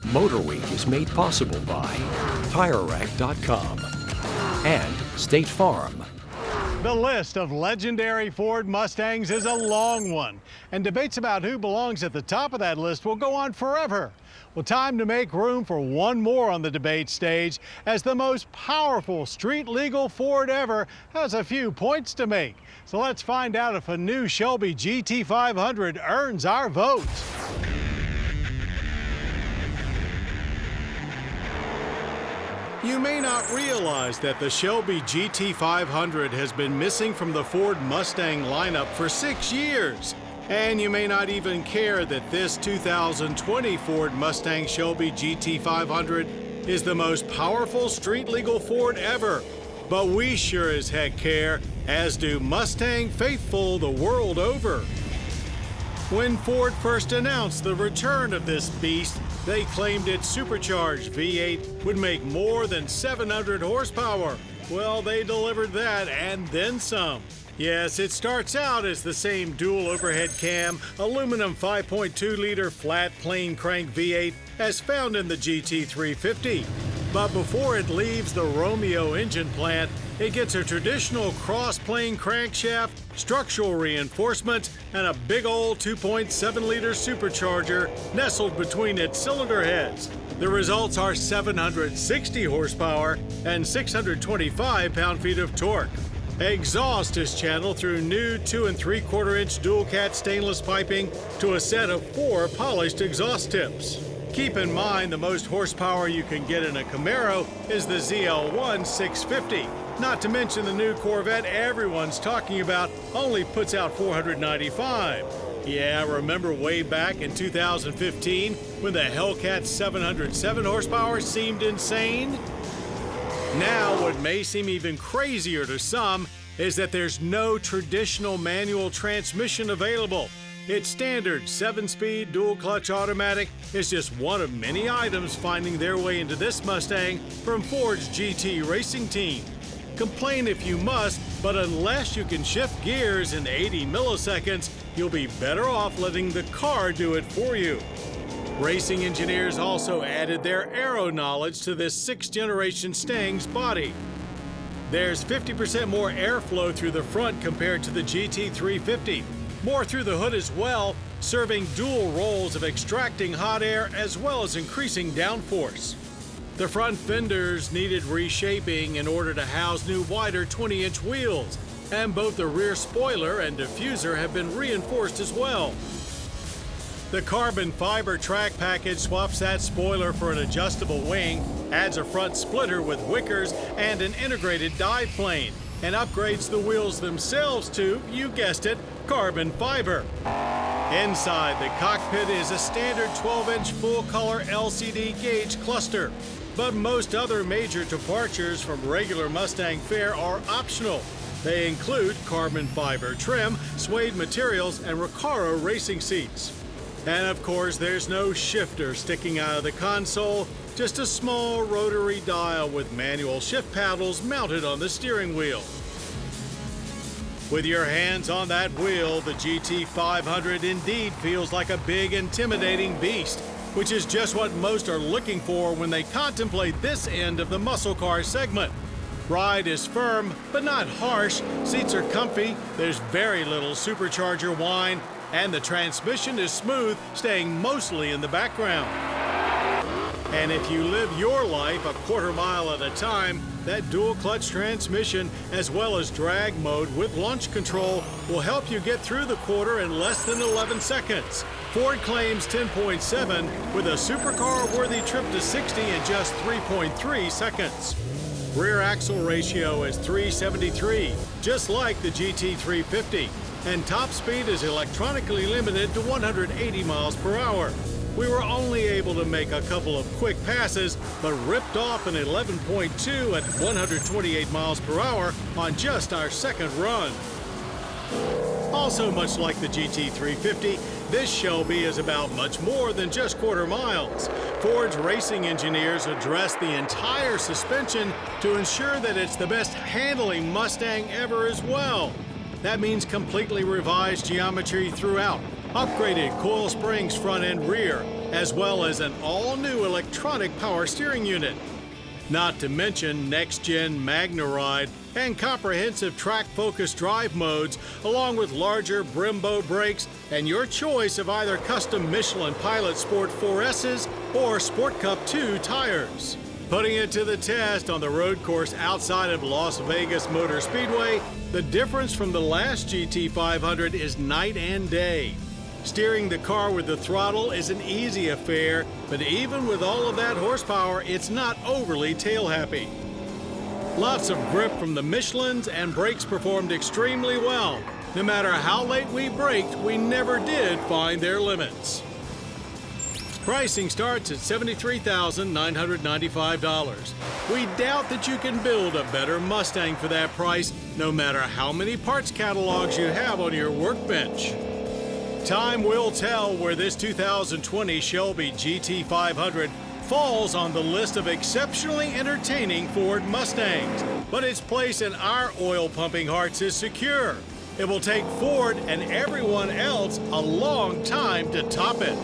MotorWeek is made possible by TireRack.com and State Farm. The list of legendary Ford Mustangs is a long one, and debates about who belongs at the top of that list will go on forever. Well, time to make room for one more on the debate stage, as the most powerful street-legal Ford ever has a few points to make. So let's find out if a new Shelby GT500 earns our vote. You may not realize that the Shelby GT500 has been missing from the Ford Mustang lineup for 6 years. And you may not even care that this 2020 Ford Mustang Shelby GT500 is the most powerful street-legal Ford ever. But we sure as heck care, as do Mustang faithful the world over. When Ford first announced the return of this beast, they claimed its supercharged V8 would make more than 700 horsepower. Well, they delivered that and then some. Yes, it starts out as the same dual overhead cam, aluminum 5.2-liter flat plane crank V8 as found in the GT350. But before it leaves the Romeo engine plant, it gets a traditional cross-plane crankshaft, structural reinforcements, and a big old 2.7-liter supercharger nestled between its cylinder heads. The results are 760 horsepower and 625 pound-feet of torque. Exhaust is channeled through new 2 3/4-inch dual-cat stainless piping to a set of 4 polished exhaust tips. Keep in mind the most horsepower you can get in a Camaro is the ZL1 650. Not to mention the new Corvette everyone's talking about only puts out 495. Yeah, remember way back in 2015 when the Hellcat's 707 horsepower seemed insane? Now, what may seem even crazier to some is that there's no traditional manual transmission available. Its standard 7-speed dual-clutch automatic is just one of many items finding their way into this Mustang from Ford's GT racing team. Complain if you must, but unless you can shift gears in 80 milliseconds, you'll be better off letting the car do it for you. Racing engineers also added their aero knowledge to this 6th-generation Stang's body. There's 50% more airflow through the front compared to the GT350. More through the hood as well, serving dual roles of extracting hot air as well as increasing downforce. The front fenders needed reshaping in order to house new wider 20-inch wheels, and both the rear spoiler and diffuser have been reinforced as well. The carbon fiber track package swaps that spoiler for an adjustable wing, adds a front splitter with wickers and an integrated dive plane, and upgrades the wheels themselves to, you guessed it, carbon fiber. Inside the cockpit is a standard 12-inch full-color LCD gauge cluster, but most other major departures from regular Mustang fare are optional. They include carbon fiber trim, suede materials, and Recaro racing seats. And of course, there's no shifter sticking out of the console, just a small rotary dial with manual shift paddles mounted on the steering wheel. With your hands on that wheel, the GT500 indeed feels like a big, intimidating beast, which is just what most are looking for when they contemplate this end of the muscle car segment. Ride is firm, but not harsh, seats are comfy, there's very little supercharger whine, and the transmission is smooth, staying mostly in the background. And if you live your life a quarter mile at a time, that dual-clutch transmission, as well as drag mode with launch control, will help you get through the quarter in less than 11 seconds. Ford claims 10.7 with a supercar-worthy trip to 60 in just 3.3 seconds. Rear axle ratio is 373, just like the GT350, and top speed is electronically limited to 180 miles per hour. We were only able to make a couple of quick passes, but ripped off an 11.2 at 128 miles per hour on just our second run. Also, much like the GT350, this Shelby is about much more than just quarter miles. Ford's racing engineers addressed the entire suspension to ensure that it's the best handling Mustang ever as well. That means completely revised geometry throughout, upgraded coil springs front and rear, as well as an all-new electronic power steering unit. Not to mention next-gen MagnaRide and comprehensive track-focused drive modes, along with larger Brembo brakes and your choice of either custom Michelin Pilot Sport 4S's or Sport Cup 2 tires. Putting it to the test on the road course outside of Las Vegas Motor Speedway, the difference from the last GT500 is night and day. Steering the car with the throttle is an easy affair, but even with all of that horsepower, it's not overly tail-happy. Lots of grip from the Michelins, and brakes performed extremely well. No matter how late we braked, we never did find their limits. Pricing starts at $73,995. We doubt that you can build a better Mustang for that price, no matter how many parts catalogs you have on your workbench. Time will tell where this 2020 Shelby GT500 falls on the list of exceptionally entertaining Ford Mustangs, but its place in our oil-pumping hearts is secure. It will take Ford and everyone else a long time to top it.